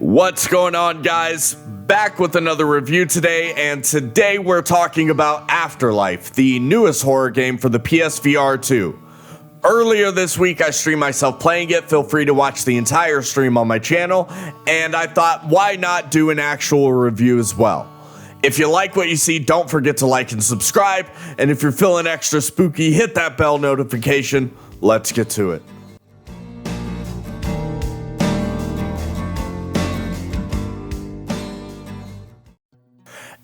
What's going on, guys? Back with another review today, and today we're talking about Afterlife, the newest horror game for the PSVR2. Earlier this week, I streamed myself playing it. Feel free to watch the entire stream on my channel, and I thought, why not do an actual review as well? If you like what you see, don't forget to like and subscribe, and if you're feeling extra spooky, hit that bell notification. Let's get to it.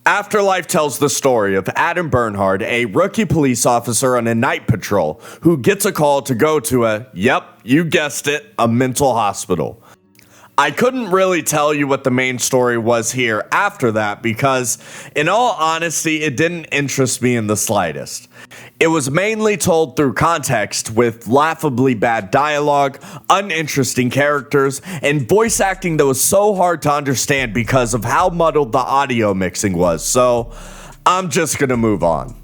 Afterlife tells the story of Adam Bernhard, a rookie police officer on a night patrol who gets a call to go to yep, you guessed it, a mental hospital. I couldn't really tell you what the main story was here after that because, in all honesty, it didn't interest me in the slightest. It was mainly told through context with laughably bad dialogue, uninteresting characters, and voice acting that was so hard to understand because of how muddled the audio mixing was, so I'm just gonna move on.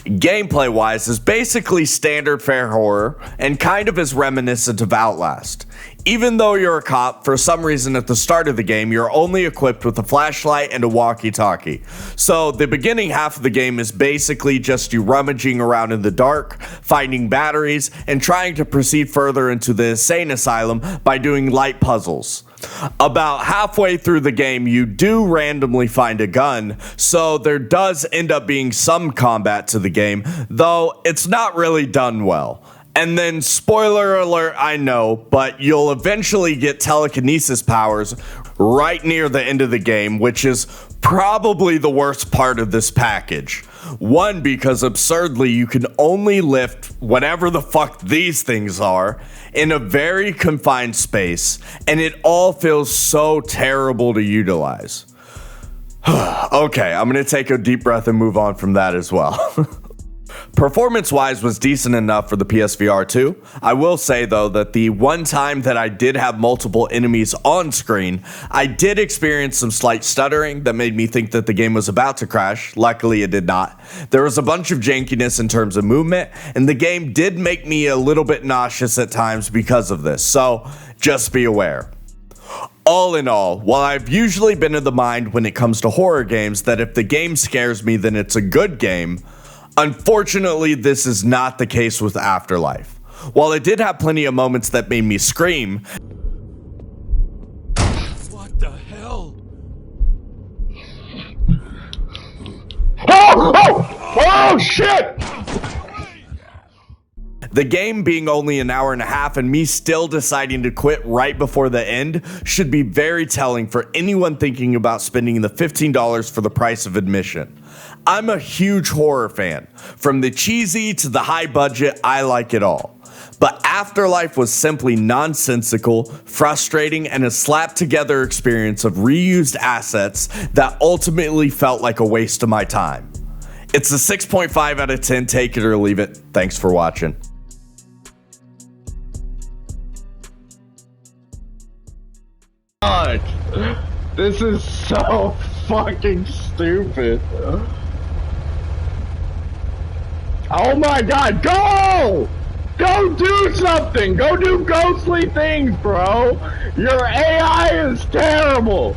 Gameplay-wise is basically standard fare horror and kind of is reminiscent of Outlast. Even though you're a cop, for some reason at the start of the game, you're only equipped with a flashlight and a walkie-talkie. So the beginning half of the game is basically just you rummaging around in the dark, finding batteries, and trying to proceed further into the insane asylum by doing light puzzles. About halfway through the game, you do randomly find a gun, so there does end up being some combat to the game, though it's not really done well. And then, spoiler alert, I know, but you'll eventually get telekinesis powers right near the end of the game, which is probably the worst part of this package. One, because absurdly, you can only lift whatever the fuck these things are in a very confined space, and it all feels so terrible to utilize. Okay, I'm gonna take a deep breath and move on from that as well. Performance-wise was decent enough for the PSVR2. I will say, though, that the one time that I did have multiple enemies on screen, I did experience some slight stuttering that made me think that the game was about to crash. Luckily, it did not. There was a bunch of jankiness in terms of movement, and the game did make me a little bit nauseous at times because of this, so just be aware. All in all, while I've usually been of the mind when it comes to horror games that if the game scares me, then it's a good game, unfortunately, this is not the case with Afterlife. While it did have plenty of moments that made me scream, what the hell? Oh shit! the game being only an hour and a half and me still deciding to quit right before the end should be very telling for anyone thinking about spending the $15 for the price of admission. I'm a huge horror fan. From the cheesy to the high budget, I like it all. But Afterlife was simply nonsensical, frustrating, and a slapped-together experience of reused assets that ultimately felt like a waste of my time. It's a 6.5 out of 10, take it or leave it. Thanks for watching. God, this is so fucking stupid. Oh my god, go! Go do something! Go do ghostly things, bro! Your AI is terrible!